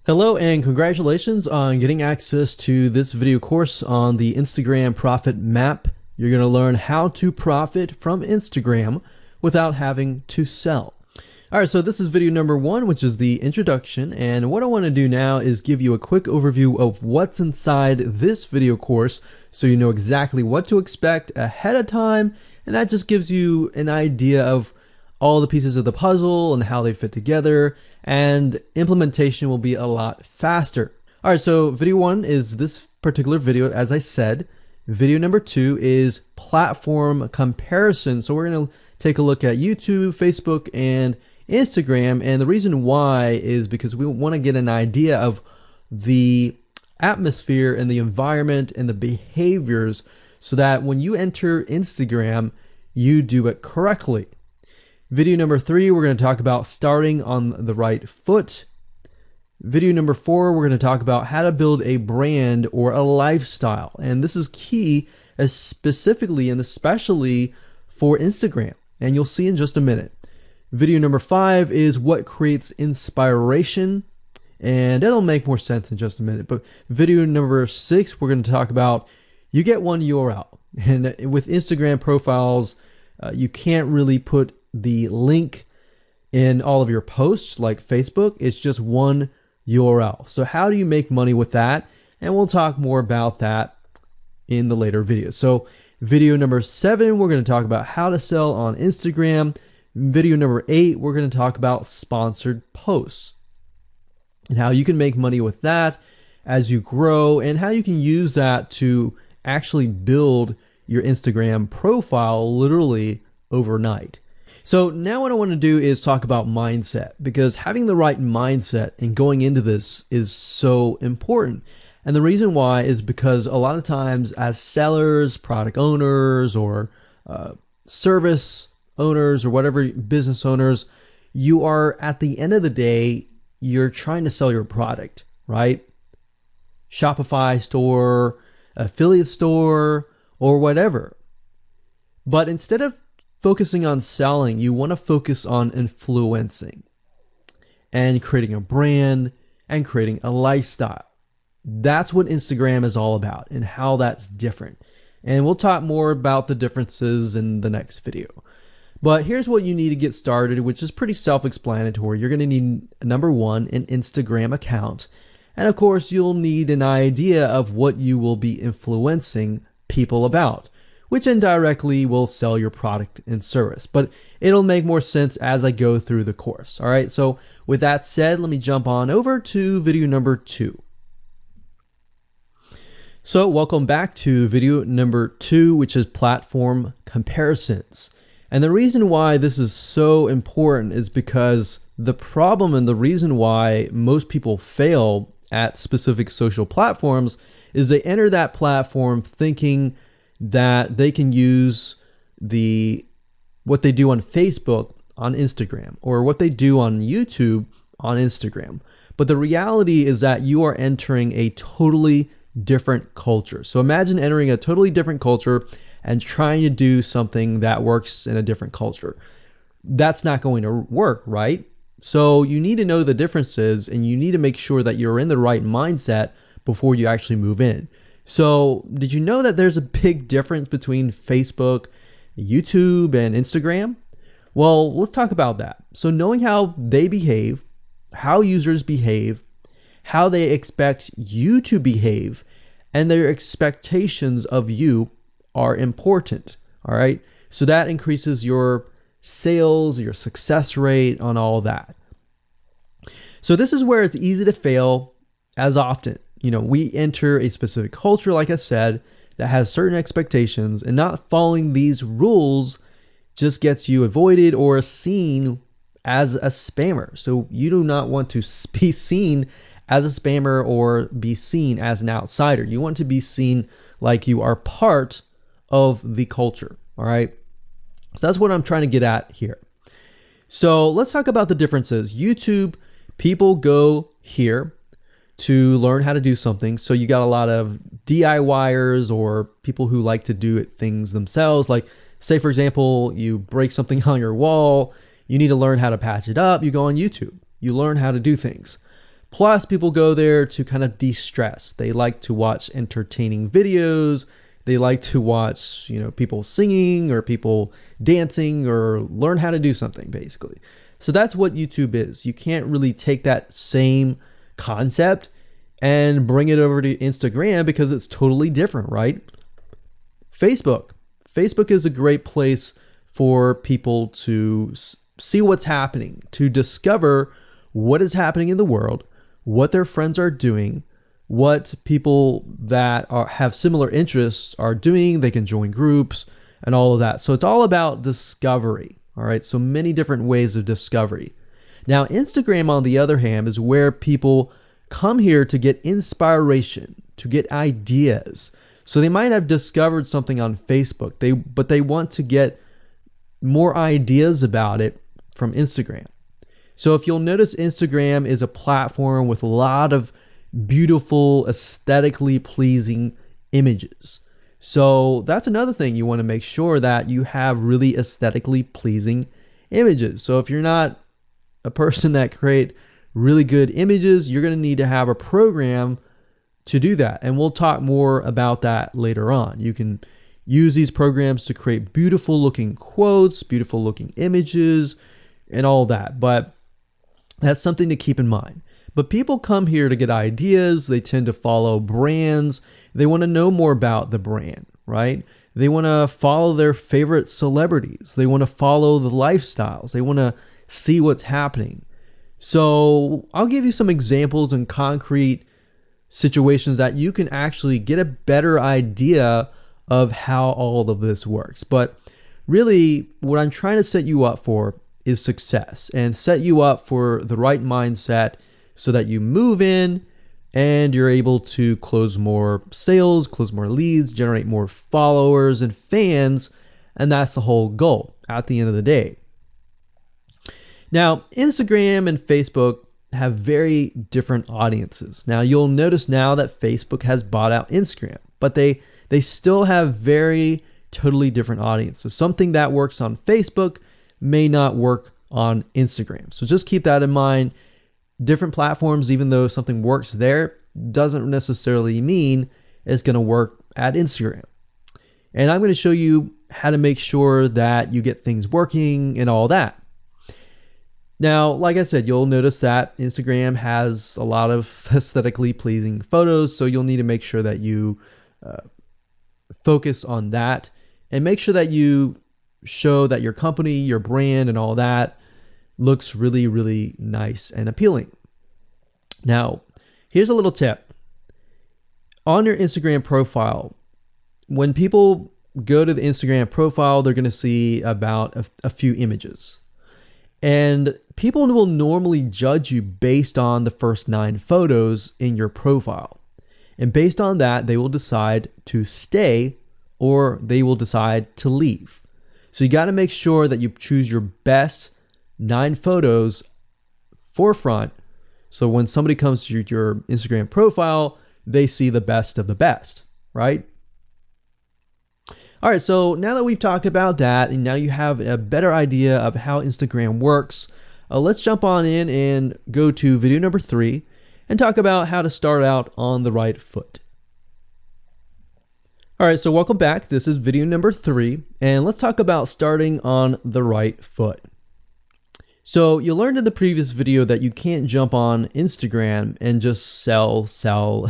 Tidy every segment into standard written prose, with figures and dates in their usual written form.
Hello and congratulations on getting access to this video course on the Instagram Profit Map. You're going to learn how to profit from Instagram without having to sell. All right, so this is video number 1, which is the introduction. And what I want to do now is give you a quick overview of what's inside this video course so you know exactly what to expect ahead of time. And that just gives you an idea of all the pieces of the puzzle and how they fit together, and implementation will be a lot faster. All right, so video 1 is this particular video, as I said. Video number 2 is platform comparison. So we're going to take a look at YouTube, Facebook, and Instagram. And the reason why is because we want to get an idea of the atmosphere and the environment and the behaviors so that when you enter Instagram, you do it correctly. Video number 3, we're going to talk about starting on the right foot. Video number 4, we're going to talk about how to build a brand or a lifestyle. And this is key, as specifically and especially for Instagram. And you'll see in just a minute. Video number 5 is what creates inspiration. And it'll make more sense in just a minute. But video number 6, we're going to talk about you get one URL. And with Instagram profiles, you can't really put the link in all of your posts like Facebook. It's just one URL. So how do you make money with that? And we'll talk more about that in the later videos. So video number 7, we're going to talk about how to sell on Instagram. Video number 8, we're going to talk about sponsored posts and how you can make money with that as you grow, and how you can use that to actually build your Instagram profile literally overnight. So now what I want to do is talk about mindset, because having the right mindset and going into this is so important. And the reason why is because a lot of times as sellers, product owners, or service owners, or whatever, business owners, you are, at the end of the day, you're trying to sell your product, right? Shopify store, affiliate store, or whatever. But instead of focusing on selling, you want to focus on influencing and creating a brand and creating a lifestyle. That's what Instagram is all about and how that's different. And we'll talk more about the differences in the next video. But here's what you need to get started, which is pretty self-explanatory. You're going to need, number 1, an Instagram account. And of course, you'll need an idea of what you will be influencing people about, which indirectly will sell your product and service. But it'll make more sense as I go through the course. All right, so with that said, let me jump on over to video number 2. So welcome back to video number 2, which is platform comparisons. And the reason why this is so important is because the problem and the reason why most people fail at specific social platforms is they enter that platform thinking that they can use what they do on Facebook on Instagram, or what they do on YouTube on Instagram. But the reality is that you are entering a totally different culture. So imagine entering a totally different culture and trying to do something that works in a different culture. That's not going to work, right? So you need to know the differences, and you need to make sure that you're in the right mindset before you actually move in. So did you know that there's a big difference between Facebook, YouTube, and Instagram? Well, let's talk about that. So knowing how they behave, how users behave, how they expect you to behave, and their expectations of you are important. All right. So that increases your sales, your success rate on all that. So this is where it's easy to fail as often. We enter a specific culture, like I said, that has certain expectations, and not following these rules just gets you avoided or seen as a spammer. So you do not want to be seen as a spammer or be seen as an outsider. You want to be seen like you are part of the culture. All right. So that's what I'm trying to get at here. So let's talk about the differences. YouTube, people go here to learn how to do something. So you got a lot of DIYers, or people who like to do things themselves. Like, say, for example, you break something on your wall, you need to learn how to patch it up. You go on YouTube, you learn how to do things. Plus, people go there to kind of de-stress. They like to watch entertaining videos. They like to watch, people singing or people dancing or learn how to do something, basically. So that's what YouTube is. You can't really take that same concept and bring it over to Instagram because it's totally different, right? Facebook. Facebook is a great place for people to see what's happening, to discover what is happening in the world, what their friends are doing, what people that have similar interests are doing. They can join groups and all of that. So it's all about discovery. All right. So many different ways of discovery. Now, Instagram, on the other hand, is where people come here to get inspiration, to get ideas. So they might have discovered something on Facebook, but they want to get more ideas about it from Instagram. So if you'll notice, Instagram is a platform with a lot of beautiful, aesthetically pleasing images. So that's another thing. You want to make sure that you have really aesthetically pleasing images. So if you're not a person that create really good images, you're going to need to have a program to do that. And we'll talk more about that later on. You can use these programs to create beautiful looking quotes, beautiful looking images, and all that. But that's something to keep in mind. But people come here to get ideas. They tend to follow brands. They want to know more about the brand, right? They want to follow their favorite celebrities. They want to follow the lifestyles. They want to see what's happening. So I'll give you some examples and concrete situations that you can actually get a better idea of how all of this works. But really, what I'm trying to set you up for is success, and set you up for the right mindset so that you move in and you're able to close more sales, close more leads, generate more followers and fans. And that's the whole goal at the end of the day. Now, Instagram and Facebook have very different audiences. Now, you'll notice now that Facebook has bought out Instagram, but they still have very totally different audiences. Something that works on Facebook may not work on Instagram. So just keep that in mind. Different platforms, even though something works there, doesn't necessarily mean it's going to work at Instagram. And I'm going to show you how to make sure that you get things working and all that. Now, like I said, you'll notice that Instagram has a lot of aesthetically pleasing photos, so you'll need to make sure that you focus on that and make sure that you show that your company, your brand, and all that looks really, really nice and appealing. Now, here's a little tip. On your Instagram profile, when people go to the Instagram profile, they're going to see about a few images. And people will normally judge you based on the first 9 photos in your profile. And based on that, they will decide to stay or they will decide to leave. So you got to make sure that you choose your best 9 photos forefront. So when somebody comes to your Instagram profile, they see the best of the best, right? All right, so now that we've talked about that, and now you have a better idea of how Instagram works, let's jump on in and go to video number 3 and talk about how to start out on the right foot. All right, so welcome back. This is video number 3, and let's talk about starting on the right foot. So you learned in the previous video that you can't jump on Instagram and just sell,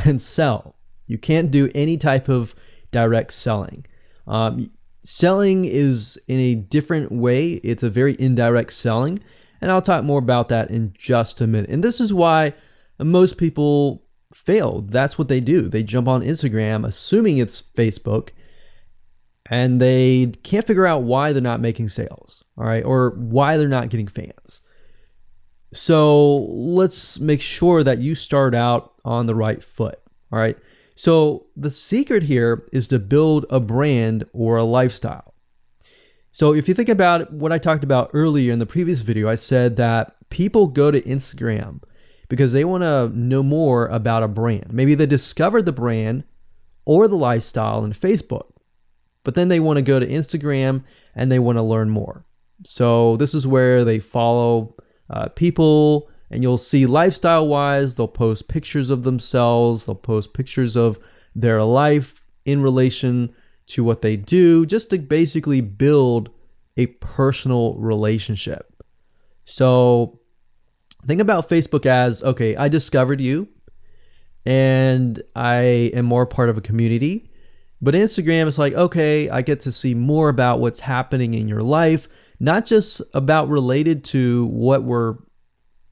and sell. You can't do any type of direct selling. Selling is in a different way. It's a very indirect selling, and I'll talk more about that in just a minute. And this is why most people fail. That's what they do. They jump on Instagram assuming it's Facebook, and they can't figure out why they're not making sales, all right, or why they're not getting fans. So let's make sure that you start out on the right foot, all right? So the secret here is to build a brand or a lifestyle. So if you think about what I talked about earlier in the previous video, I said that people go to Instagram because they want to know more about a brand. Maybe they discovered the brand or the lifestyle in Facebook, but then they want to go to Instagram and they want to learn more. So this is where they follow people And you'll see lifestyle wise, they'll post pictures of themselves, they'll post pictures of their life in relation to what they do, just to basically build a personal relationship. So think about Facebook as, okay, I discovered you and I am more part of a community. But Instagram is like, okay, I get to see more about what's happening in your life, not just about related to what we're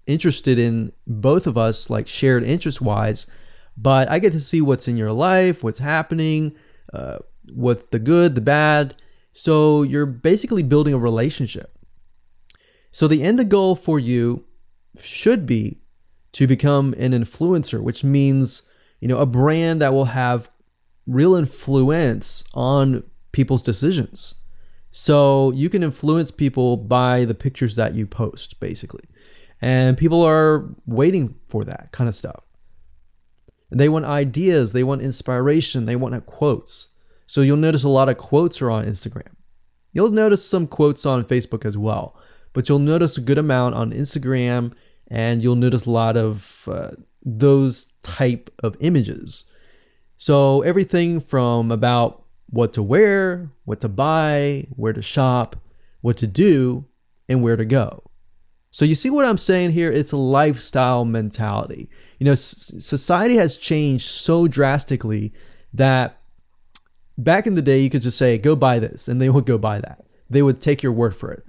interested in, both of us, like shared interest wise, but I get to see what's in your life, what's happening, what the good, the bad. So you're basically building a relationship. So the end goal for you should be to become an influencer, which means, a brand that will have real influence on people's decisions. So you can influence people by the pictures that you post, basically. And people are waiting for that kind of stuff. They want ideas, they want inspiration, they want quotes. So you'll notice a lot of quotes are on Instagram. You'll notice some quotes on Facebook as well, but you'll notice a good amount on Instagram, and you'll notice a lot of those type of images. So everything from about what to wear, what to buy, where to shop, what to do, and where to go. So you see what I'm saying here? It's a lifestyle mentality. Society has changed so drastically that back in the day, you could just say, go buy this, and they would go buy that. They would take your word for it.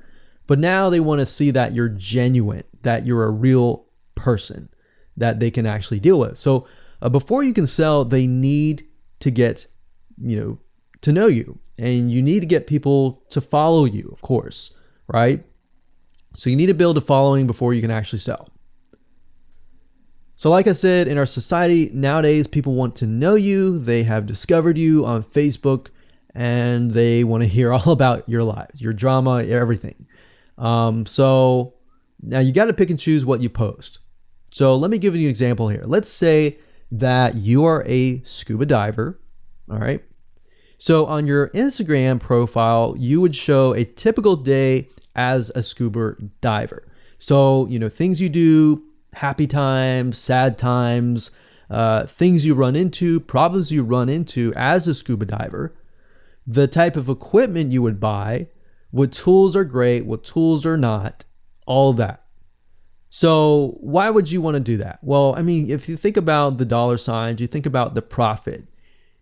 But now they want to see that you're genuine, that you're a real person that they can actually deal with. So before you can sell, they need to get, to know you, and you need to get people to follow you, of course, right? So you need to build a following before you can actually sell. So like I said, in our society nowadays, people want to know you. They have discovered you on Facebook, and they want to hear all about your lives, your drama, everything. So now you got to pick and choose what you post. So let me give you an example here. Let's say that you are a scuba diver, all right? So on your Instagram profile, you would show a typical day as a scuba diver. So, things you do, happy times, sad times, things you run into, problems you run into as a scuba diver, the type of equipment you would buy, what tools are great, what tools are not, all that. So why would you want to do that? Well, if you think about the dollar signs, you think about the profit.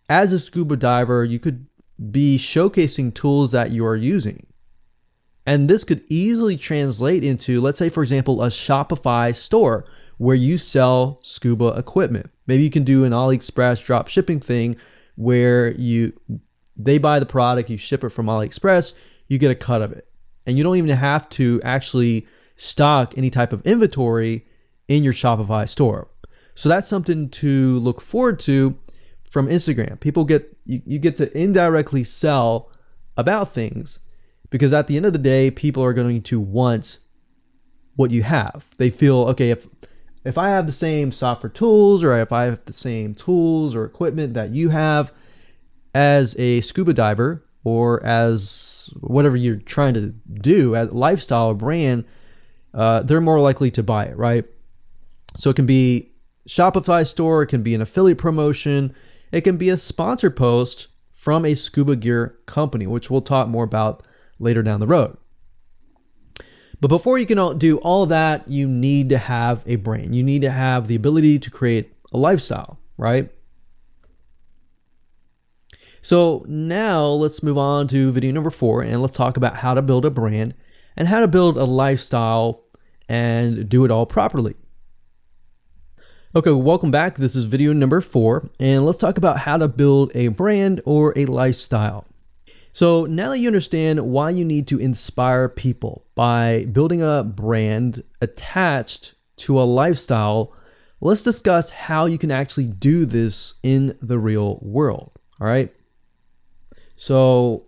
As a scuba diver, you could be showcasing tools that you are using. And this could easily translate into, let's say, for example, a Shopify store where you sell scuba equipment. Maybe you can do an AliExpress drop shipping thing where they buy the product, you ship it from AliExpress, you get a cut of it. And you don't even have to actually stock any type of inventory in your Shopify store. So that's something to look forward to from Instagram. You get to indirectly sell about things, because at the end of the day, people are going to want what you have. They feel, okay, if I have the same software tools, or if I have the same tools or equipment that you have as a scuba diver, or as whatever you're trying to do, as a lifestyle brand, they're more likely to buy it, right? So it can be Shopify store, it can be an affiliate promotion, it can be a sponsor post from a scuba gear company, which we'll talk more about later down the road. But before you can do all that, you need to have a brand. You need to have the ability to create a lifestyle, right? So now let's move on to video number 4, and let's talk about how to build a brand and how to build a lifestyle and do it all properly. Okay, welcome back. This is video number 4, and let's talk about how to build a brand or a lifestyle. So now that you understand why you need to inspire people by building a brand attached to a lifestyle, let's discuss how you can actually do this in the real world. All right. So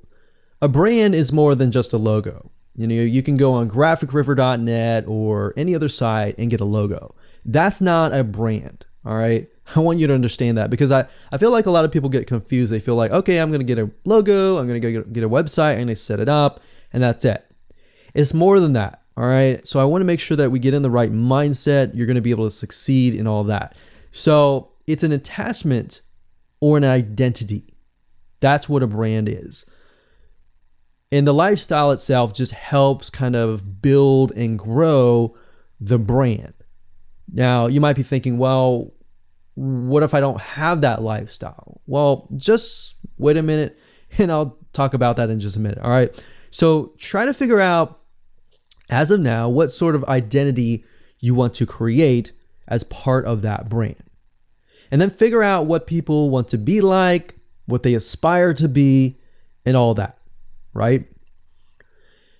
a brand is more than just a logo. You can go on graphicriver.net or any other site and get a logo. That's not a brand. All right. I want you to understand that, because I feel like a lot of people get confused. They feel like, okay, I'm going to get a logo, I'm going to get a website, and they set it up, and that's it. It's more than that. All right. So I want to make sure that we get in the right mindset. You're going to be able to succeed in all of that. So it's an attachment or an identity. That's what a brand is. And the lifestyle itself just helps kind of build and grow the brand. Now, you might be thinking, well, what if I don't have that lifestyle? Well, just wait a minute and I'll talk about that in just a minute. All right. So try to figure out, as of now, what sort of identity you want to create as part of that brand. And then figure out what people want to be like, what they aspire to be, and all that, right?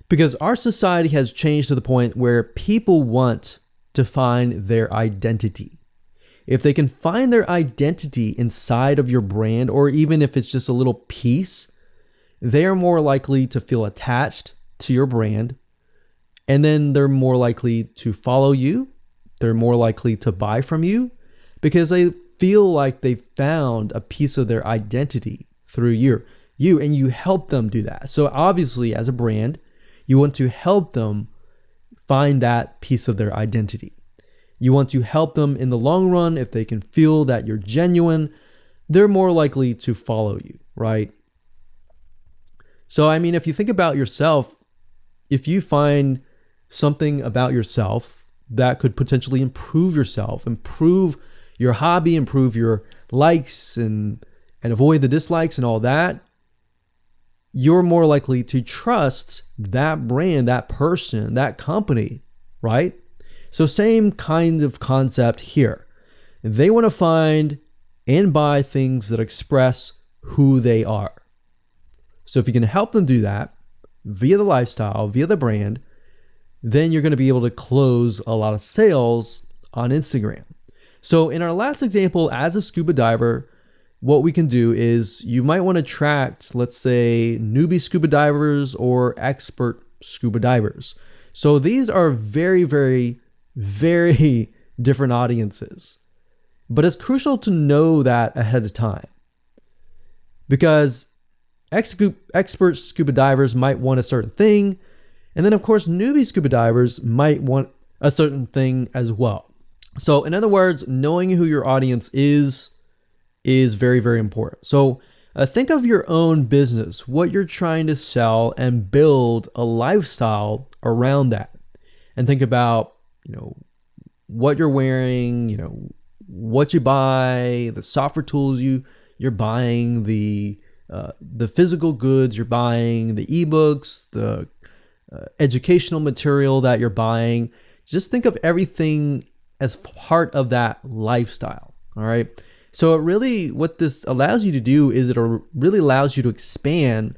Because our society has changed to the point where people want to find their identity. If they can find their identity inside of your brand, or even if it's just a little piece, they are more likely to feel attached to your brand. And then they're more likely to follow you. They're more likely to buy from you because they feel like they found a piece of their identity through you, and you help them do that. So obviously, as a brand, you want to help them find that piece of their identity. You want to help them in the long run. If they can feel that you're genuine, they're more likely to follow you, right? So, I mean, if you think about yourself, if you find something about yourself that could potentially improve yourself, improve your hobby, improve your likes, and avoid the dislikes and all that, you're more likely to trust that brand, that person, that company, right? So same kind of concept here. They want to find and buy things that express who they are. So if you can help them do that via the lifestyle, via the brand, then you're going to be able to close a lot of sales on Instagram. So in our last example, as a scuba diver, what we can do is you might want to attract, let's say, newbie scuba divers or expert scuba divers. So these are very, very, very different audiences. But it's crucial to know that ahead of time, because expert scuba divers might want a certain thing. And then, of course, newbie scuba divers might want a certain thing as well. So in other words, knowing who your audience is very, very important. So think of your own business, what you're trying to sell, and build a lifestyle around that. And think about, what you're wearing, what you buy, the software tools you're buying, the physical goods you're buying, the ebooks, the educational material that you're buying. Just think of everything as part of that lifestyle. All right. So what this allows you to do is it really allows you to expand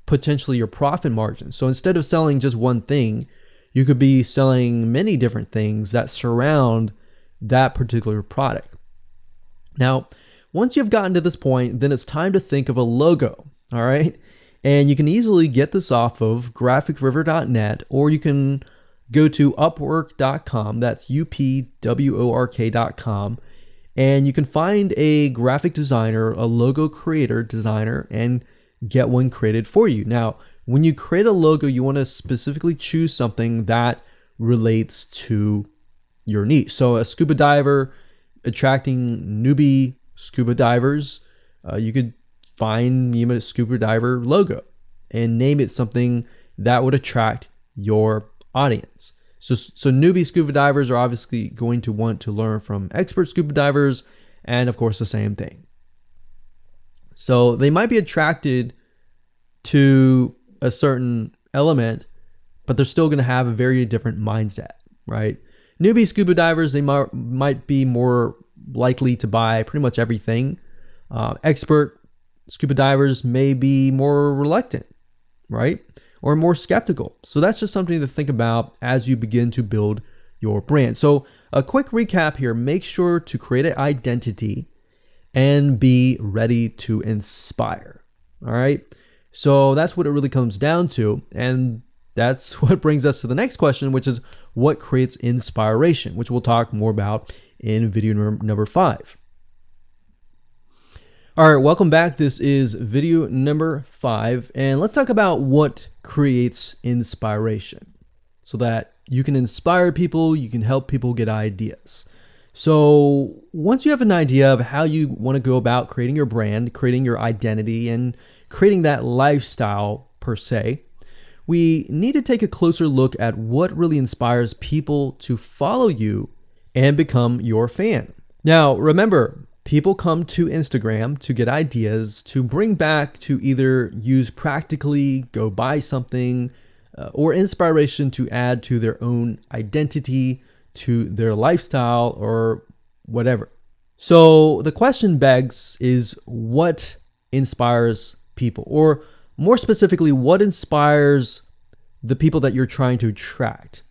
potentially your profit margin. So instead of selling just one thing, you could be selling many different things that surround that particular product. Now, once you've gotten to this point, then it's time to think of a logo. All right. And you can easily get this off of graphicriver.net, or you can go to upwork.com. That's upwork.com. And you can find a graphic designer, a logo creator designer, and get one created for you. Now, when you create a logo, you want to specifically choose something that relates to your niche. So a scuba diver attracting newbie scuba divers, you could find a scuba diver logo and name it something that would attract your audience. So newbie scuba divers are obviously going to want to learn from expert scuba divers, and of course the same thing. So they might be attracted to a certain element, but they're still going to have a very different mindset, right? Newbie scuba divers, they might be more likely to buy pretty much everything. Expert scuba divers may be more reluctant, right? Or more skeptical. So that's just something to think about as you begin to build your brand. So a quick recap here: make sure to create an identity and be ready to inspire. All right. So that's what it really comes down to. And that's what brings us to the next question, which is what creates inspiration, which we'll talk more about in video number 5. All right, welcome back. This is video number 5, and let's talk about what creates inspiration so that you can inspire people, you can help people get ideas. So once you have an idea of how you want to go about creating your brand, creating your identity, and creating that lifestyle per se, we need to take a closer look at what really inspires people to follow you and become your fan. Now, remember, people come to Instagram to get ideas to bring back to either use practically, go buy something, or inspiration to add to their own identity, to their lifestyle, or whatever. So the question begs is what inspires people? Or more specifically, what inspires the people that you're trying to attract?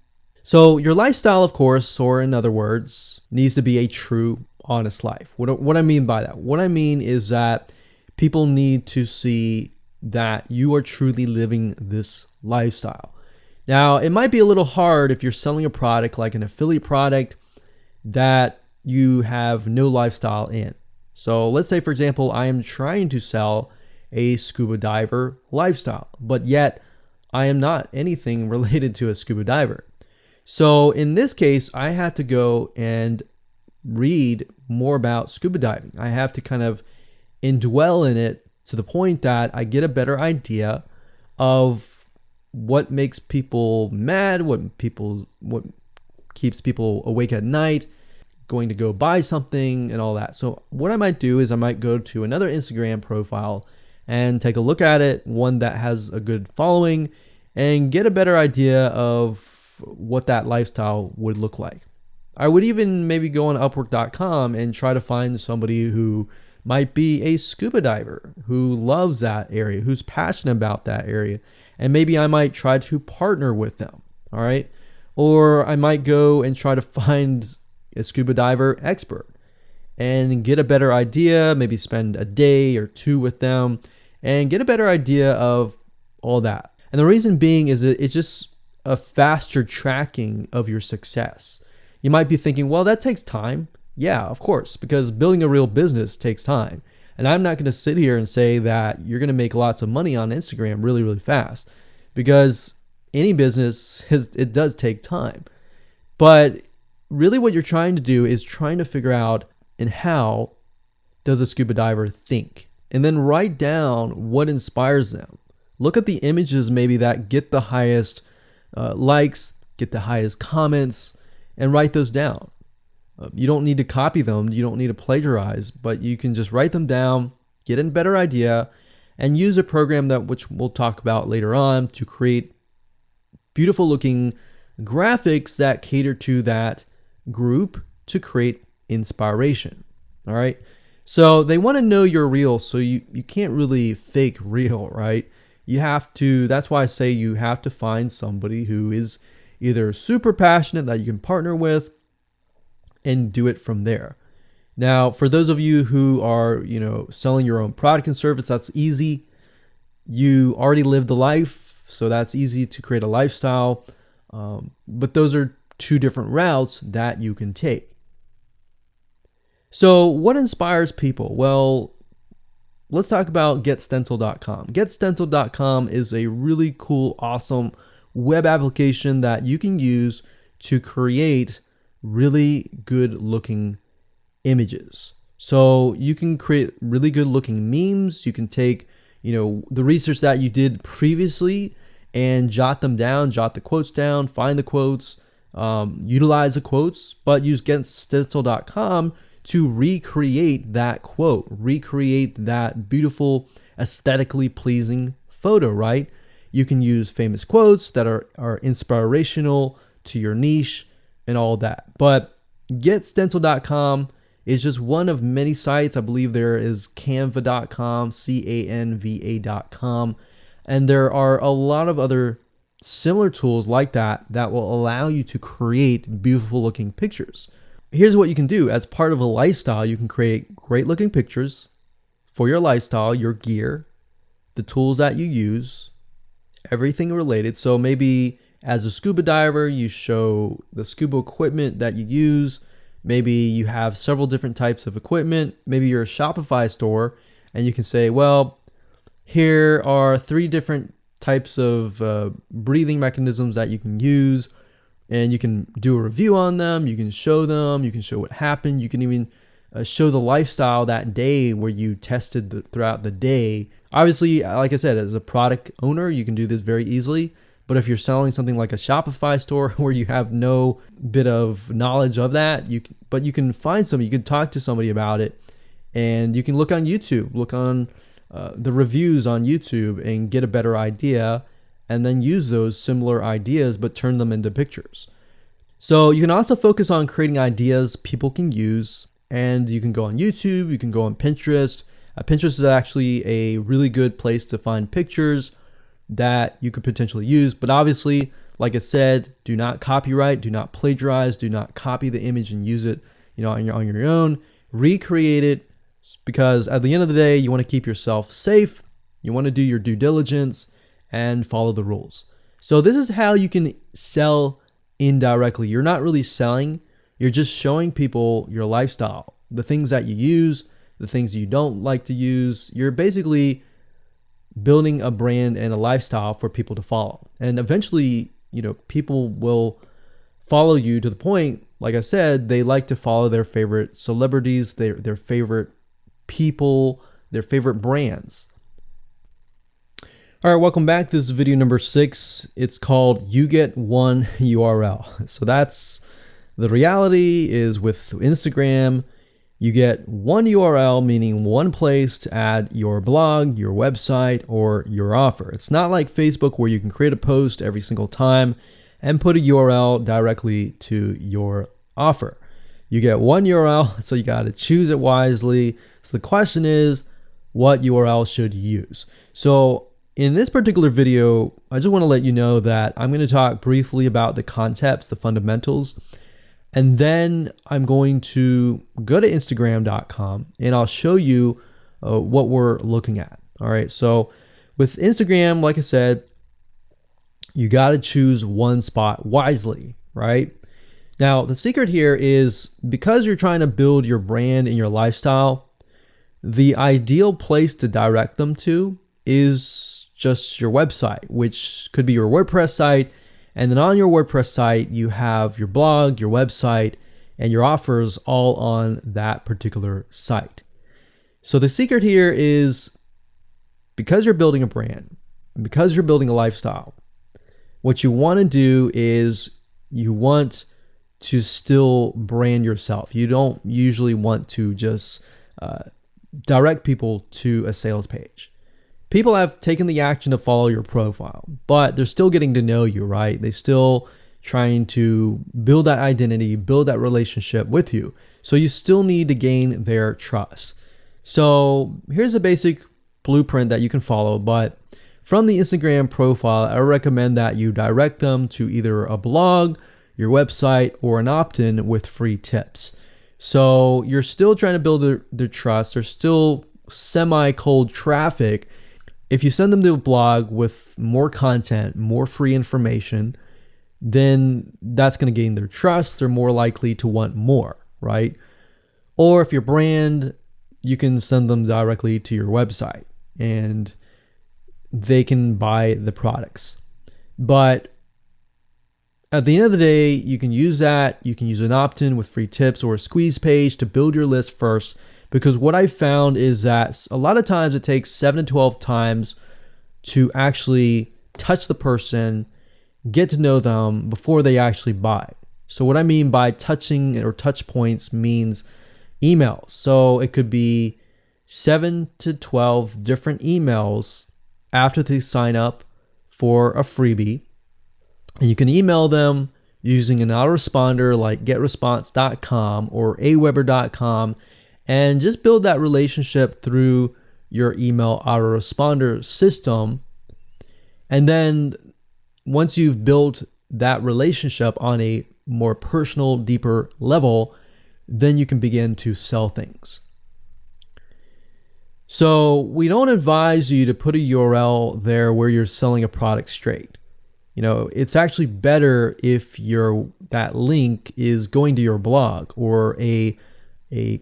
So your lifestyle, of course, or in other words, needs to be a true, honest life. What I mean by that? What I mean is that people need to see that you are truly living this lifestyle. Now, it might be a little hard if you're selling a product like an affiliate product that you have no lifestyle in. So let's say, for example, I am trying to sell a scuba diver lifestyle, but yet I am not anything related to a scuba diver. So in this case, I have to go and read more about scuba diving. I have to kind of indwell in it to the point that I get a better idea of what makes people mad, what keeps people awake at night, going to go buy something and all that. So what I might do is I might go to another Instagram profile and take a look at it, one that has a good following, and get a better idea of what that lifestyle would look like. I would even maybe go on Upwork.com and try to find somebody who might be a scuba diver, who loves that area, who's passionate about that area. And maybe I might try to partner with them, all right? Or I might go and try to find a scuba diver expert and get a better idea, maybe spend a day or two with them and get a better idea of all that. And the reason being is that it's just a faster tracking of your success. You might be thinking, well, that takes time. Yeah, of course, because building a real business takes time. And I'm not going to sit here and say that you're going to make lots of money on Instagram really, really fast, because any business it does take time. But really what you're trying to do is trying to figure out and how does a scuba diver think? And then write down what inspires them. Look at the images maybe that get the highest likes, get the highest comments, and write those down. You don't need to copy them. You don't need to plagiarize, but you can just write them down, get a better idea, and use a program that which we'll talk about later on to create beautiful looking graphics that cater to that group to create inspiration. All right. So they want to know you're real. So you can't really fake real, right? You have to, that's why I say you have to find somebody who is either super passionate that you can partner with and do it from there. Now, for those of you who are, selling your own product and service, that's easy. You already live the life, so that's easy to create a lifestyle. But those are two different routes that you can take. So what inspires people? Well, let's talk about getstencil.com. Getstencil.com is a really cool, awesome web application that you can use to create really good looking images. So you can create really good looking memes. You can take, the research that you did previously and jot them down, jot the quotes down, find the quotes, utilize the quotes, but use getstencil.com to recreate that quote, recreate that beautiful, aesthetically pleasing photo, right? You can use famous quotes that are inspirational to your niche and all that. But getstencil.com is just one of many sites. I believe there is canva.com, canva.com, and there are a lot of other similar tools like that that will allow you to create beautiful looking pictures. Here's what you can do. As part of a lifestyle, you can create great looking pictures for your lifestyle, your gear, the tools that you use, everything related. So maybe as a scuba diver, you show the scuba equipment that you use. Maybe you have several different types of equipment. Maybe you're a Shopify store and you can say, well, here are 3 different types of breathing mechanisms that you can use and you can do a review on them. You can show them. You can show what happened. You can even show the lifestyle that day where you tested throughout the day. Obviously, like I said, as a product owner, you can do this very easily. But if you're selling something like a Shopify store where you have no bit of knowledge of that, you can find somebody, you can talk to somebody about it, and you can look on YouTube, look on the reviews on YouTube and get a better idea, and then use those similar ideas but turn them into pictures. So you can also focus on creating ideas people can use, and you can go on YouTube, you can go on Pinterest. Pinterest is actually a really good place to find pictures that you could potentially use, but obviously, like I said, do not copyright, do not plagiarize, do not copy the image and use it, on your own. Recreate it, because at the end of the day, you want to keep yourself safe. You want to do your due diligence and follow the rules. So this is how you can sell indirectly. You're not really selling, you're just showing people your lifestyle, the things that you use, the things you don't like to use. You're basically building a brand and a lifestyle for people to follow. And eventually, people will follow you to the point, like I said, they like to follow their favorite celebrities, their favorite people, their favorite brands. All right, welcome back. This is video number 6. It's called You Get One URL. So that's the reality is with Instagram, you get one URL, meaning one place to add your blog, your website, or your offer. It's not like Facebook where you can create a post every single time and put a URL directly to your offer. You get one URL, so you got to choose it wisely. So the question is, what URL should you use? So in this particular video, I just want to let you know that I'm going to talk briefly about the concepts, the fundamentals, and then I'm going to go to Instagram.com and I'll show you what we're looking at. All right, so with Instagram, like I said, you got to choose one spot wisely, right? Now, the secret here is because you're trying to build your brand and your lifestyle, the ideal place to direct them to is just your website, which could be your WordPress site. And then on your WordPress site, you have your blog, your website, and your offers all on that particular site. So the secret here is because you're building a brand, because you're building a lifestyle, what you want to do is you want to still brand yourself. You don't usually want to just direct people to a sales page. People have taken the action to follow your profile, but they're still getting to know you, right? They're still trying to build that identity, build that relationship with you. So you still need to gain their trust. So here's a basic blueprint that you can follow, but from the Instagram profile, I recommend that you direct them to either a blog, your website, or an opt-in with free tips. So you're still trying to build their trust. There's still semi-cold traffic. If you send them to a blog with more content, more free information, then that's going to gain their trust. They're more likely to want more, right? Or if your brand, you can send them directly to your website and they can buy the products. But at the end of the day, you can use that. You can use an opt-in with free tips or a squeeze page to build your list first. Because what I found is that a lot of times it takes 7 to 12 times to actually touch the person, get to know them before they actually buy. So what I mean by touching or touch points means emails. So it could be 7 to 12 different emails after they sign up for a freebie. And you can email them using an autoresponder like getresponse.com or aweber.com. And just build that relationship through your email autoresponder system. And then once you've built that relationship on a more personal, deeper level, then you can begin to sell things. So we don't advise you to put a URL there where you're selling a product straight. It's actually better if that link is going to your blog or a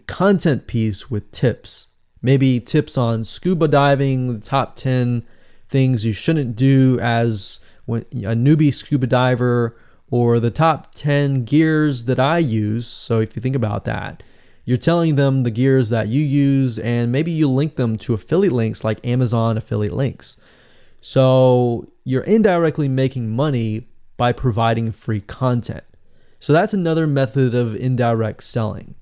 content piece with tips, maybe tips on scuba diving, the top 10 things you shouldn't do as a newbie scuba diver, or the top 10 gears that I use. So if you think about that, you're telling them the gears that you use, and maybe you link them to affiliate links like Amazon affiliate links. So you're indirectly making money by providing free content. So that's another method of indirect selling.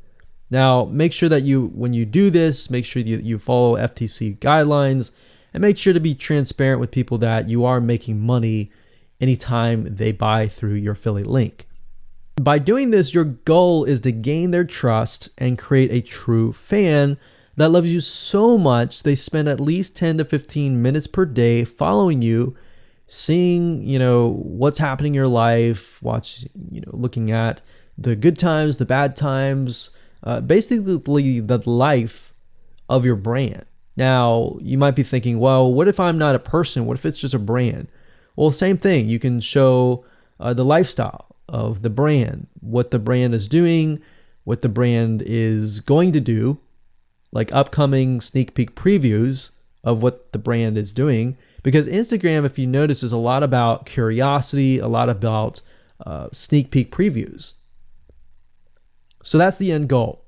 Now, make sure that when you do this, make sure you follow FTC guidelines, and make sure to be transparent with people that you are making money anytime they buy through your affiliate link. By doing this, your goal is to gain their trust and create a true fan that loves you so much they spend at least 10 to 15 minutes per day following you, seeing, what's happening in your life, looking at the good times, the bad times, basically the life of your brand. Now, you might be thinking, well, what if I'm not a person? What if it's just a brand? Well, same thing. You can show the lifestyle of the brand, what the brand is doing, what the brand is going to do, like upcoming sneak peek previews of what the brand is doing. Because Instagram, if you notice, is a lot about curiosity, a lot about sneak peek previews. So that's the end goal.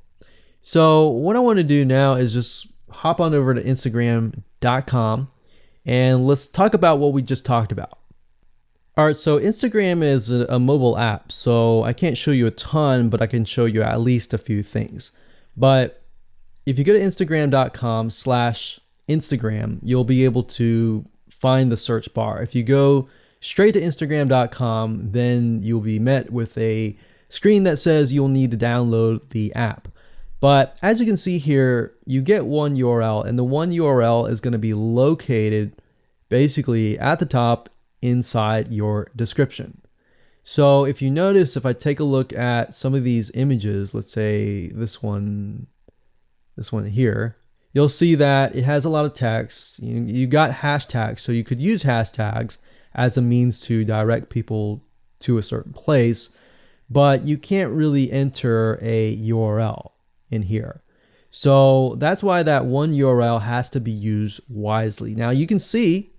So what I want to do now is just hop on over to Instagram.com and let's talk about what we just talked about. All right, so Instagram is a mobile app, so I can't show you a ton, but I can show you at least a few things. But if you go to Instagram.com/Instagram, you'll be able to find the search bar. If you go straight to Instagram.com, then you'll be met with a screen that says you'll need to download the app. But as you can see here, you get one URL, and the one URL is going to be located basically at the top inside your description. So if you notice, if I take a look at some of these images, let's say this one here, you'll see that it has a lot of text. You got hashtags, so you could use hashtags as a means to direct people to a certain place, but you can't really enter a URL in here. So that's why that one URL has to be used wisely. Now you can see,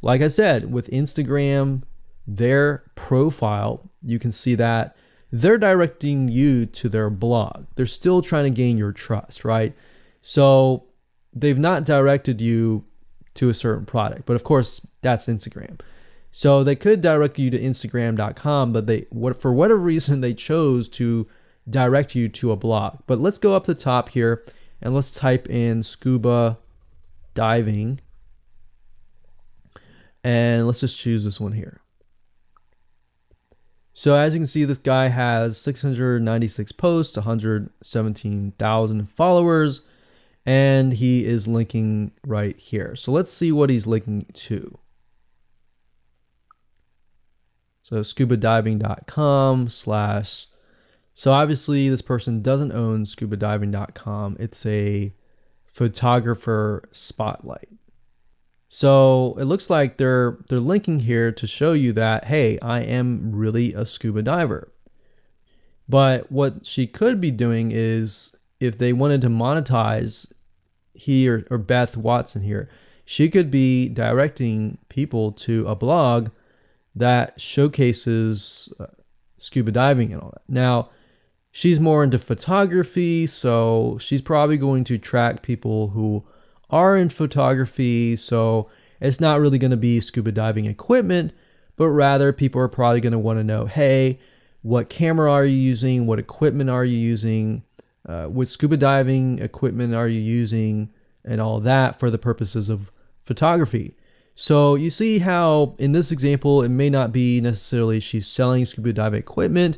like I said, with Instagram, their profile, you can see that they're directing you to their blog. They're still trying to gain your trust, right? So they've not directed you to a certain product, but of course that's Instagram. So they could direct you to Instagram.com, but for whatever reason, they chose to direct you to a blog. But let's go up the top here and let's type in scuba diving. And let's just choose this one here. So as you can see, this guy has 696 posts, 117,000 followers, and he is linking right here. So let's see what he's linking to. So scubadiving.com/. So obviously this person doesn't own scubadiving.com. It's a photographer spotlight. So it looks like they're linking here to show you that, hey, I am really a scuba diver. But what she could be doing is, if they wanted to monetize he or Beth Watson here, she could be directing people to a blog that showcases scuba diving and all that. Now, she's more into photography, so she's probably going to track people who are in photography. So it's not really going to be scuba diving equipment, but rather people are probably going to want to know, hey, what camera are you using? What equipment are you using? What scuba diving equipment are you using? And all that for the purposes of photography. So you see how in this example, it may not be necessarily she's selling scuba diving equipment,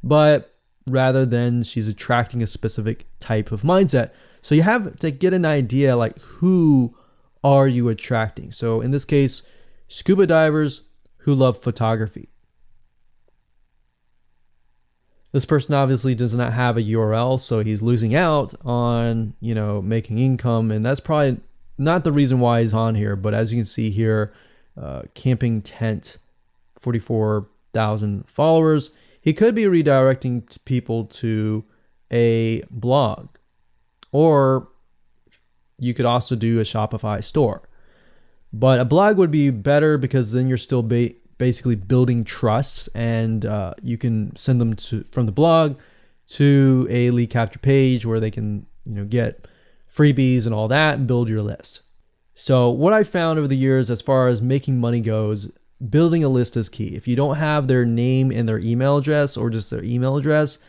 but rather than she's attracting a specific type of mindset. So you have to get an idea, like, who are you attracting? So in this case, scuba divers who love photography. This person obviously does not have a URL, so he's losing out on, making income. And that's probably not the reason why he's on here. But as you can see here, camping tent, 44,000 followers. He could be redirecting people to a blog, or you could also do a Shopify store. But a blog would be better because then you're still basically building trusts, and you can send them from the blog to a lead capture page where they can get freebies and all that and build your list. So what I found over the years as far as making money goes, building a list is key. If you don't have their name and their email address, or just their email address,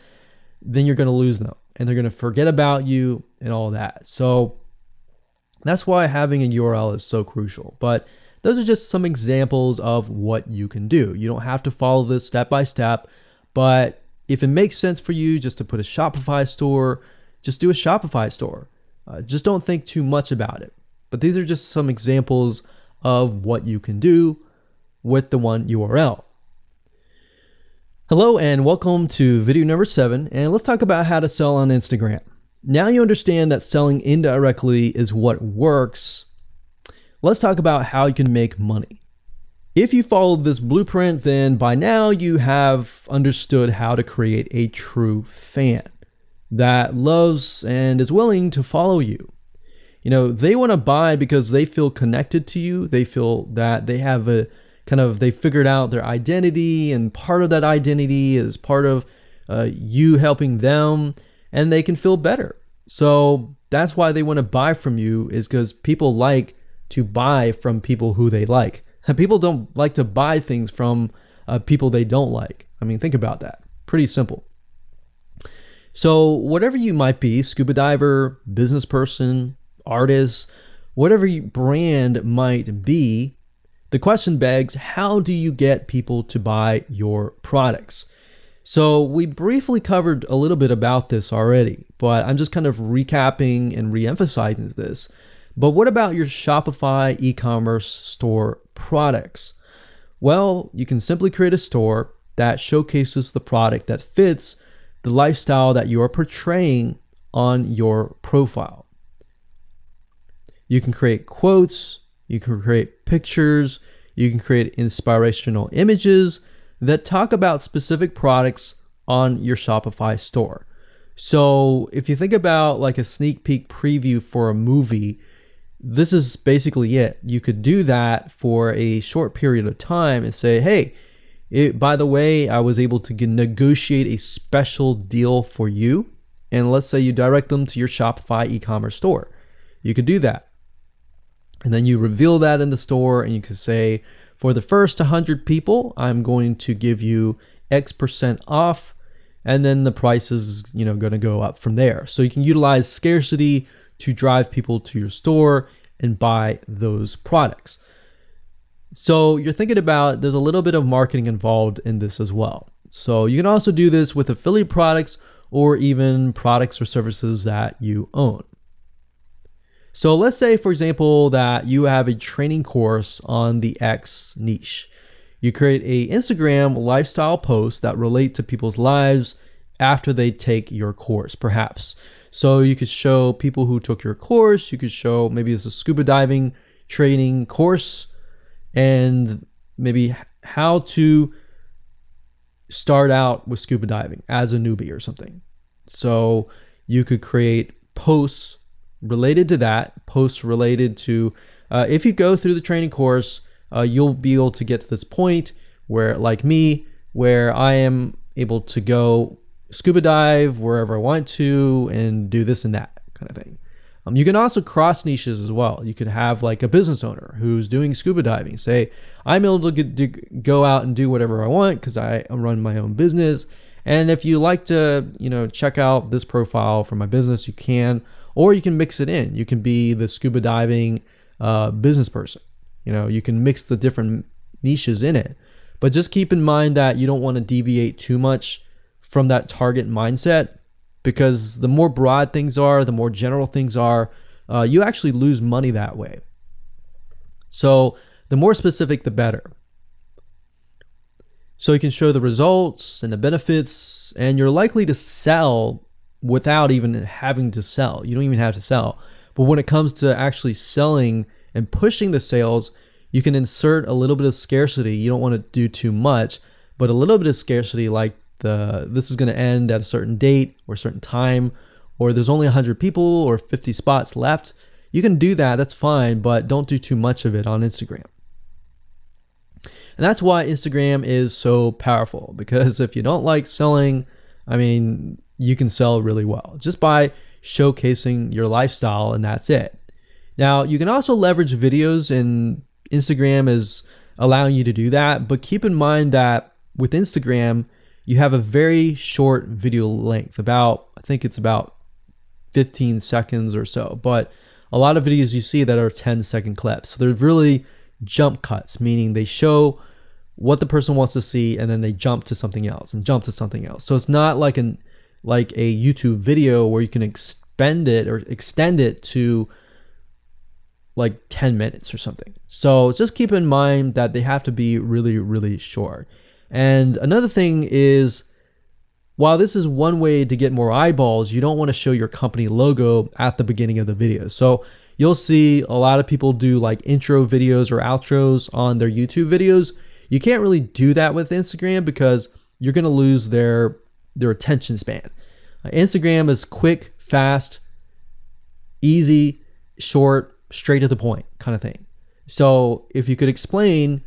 then you're going to lose them and they're going to forget about you and all that. So that's why having a URL is so crucial. But those are just some examples of what you can do. You don't have to follow this step by step, but if it makes sense for you just to put a Shopify store, just do a Shopify store. Just don't think too much about it. But these are just some examples of what you can do with the one URL. Hello and welcome to video number 7, and let's talk about how to sell on Instagram. Now you understand that selling indirectly is what works. Let's talk about how you can make money. If you followed this blueprint, then by now you have understood how to create a true fan that loves and is willing to follow you. They want to buy because they feel connected to you. They feel that they have they figured out their identity, and part of that identity is part of you helping them, and they can feel better. So that's why they want to buy from you, is because people like to buy from people who they like. And people don't like to buy things from people they don't like. I mean, think about that. Pretty simple. So whatever you might be, scuba diver, business person, artist, whatever your brand might be, the question begs, how do you get people to buy your products? So we briefly covered a little bit about this already, but I'm just kind of recapping and re-emphasizing this. But what about your Shopify e-commerce store products? Well, you can simply create a store that showcases the product that fits the lifestyle that you're portraying on your profile. You can create quotes, you can create pictures, you can create inspirational images that talk about specific products on your Shopify store. So if you think about like a sneak peek preview for a movie, this is basically it. You could do that for a short period of time and say, hey, by the way, I was able to negotiate a special deal for you. And let's say you direct them to your Shopify e-commerce store. You could do that. And then you reveal that in the store, and you could say, for the first 100 people, I'm going to give you X% off. And then the price is, going to go up from there. So you can utilize scarcity to drive people to your store and buy those products. So you're thinking about, there's a little bit of marketing involved in this as well. So you can also do this with affiliate products or even products or services that you own. So let's say, for example, that you have a training course on the X niche. You create a Instagram lifestyle post that relate to people's lives after they take your course, perhaps. So you could show people who took your course. You could show maybe it's a scuba diving training course, and maybe how to start out with scuba diving as a newbie or something. So you could create posts related to that, posts related to, if you go through the training course, you'll be able to get to this point where, like me, where I am able to go scuba dive wherever I want to and do this and that kind of thing. You can also cross niches as well. You could have like a business owner who's doing scuba diving. Say, I'm able to go out and do whatever I want because I run my own business. And if you like to, check out this profile for my business, you can, or you can mix it in. You can be the scuba diving business person. You can mix the different niches in it. But just keep in mind that you don't want to deviate too much from that target mindset, because the more broad things are, the more general things are, you actually lose money that way. So the more specific, the better. So you can show the results and the benefits, and you're likely to sell without even having to sell. You don't even have to sell. But when it comes to actually selling and pushing the sales, you can insert a little bit of scarcity. You don't want to do too much, but a little bit of scarcity, like this is going to end at a certain date or a certain time, or there's only 100 people or 50 spots left. You can do that, that's fine, but don't do too much of it on Instagram. And that's why Instagram is so powerful, because if you don't like selling, I mean, you can sell really well just by showcasing your lifestyle, and that's it. Now, you can also leverage videos, and Instagram is allowing you to do that, but keep in mind that with Instagram, you have a very short video length, I think it's about 15 seconds or so, but a lot of videos you see that are 10-second clips. So they're really jump cuts, meaning they show what the person wants to see and then they jump to something else and jump to something else. So it's not like a YouTube video where you can extend it to like 10 minutes or something. So just keep in mind that they have to be really, really short. And another thing is, while this is one way to get more eyeballs, you don't want to show your company logo at the beginning of the video. So you'll see a lot of people do like intro videos or outros on their YouTube videos. You can't really do that with Instagram because you're going to lose their attention span. Instagram is quick, fast, easy, short, straight to the point kind of thing. So if you could explain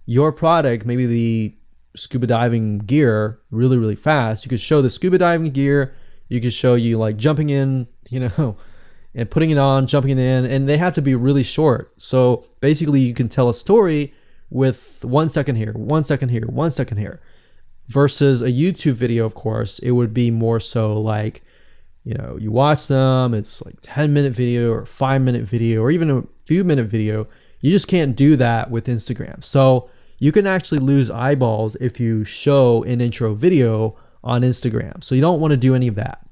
your product, maybe the scuba diving gear, really, really fast, you could show the scuba diving gear, you could show you like jumping in, and putting it on, jumping in, and they have to be really short. So basically you can tell a story with 1 second here, 1 second here, 1 second here, versus a YouTube video. Of course, it would be more so like, you watch them, it's like 10-minute video or 5-minute video or even a few minute video. You just can't do that with Instagram. So you can actually lose eyeballs if you show an intro video on Instagram. So you don't want to do any of that.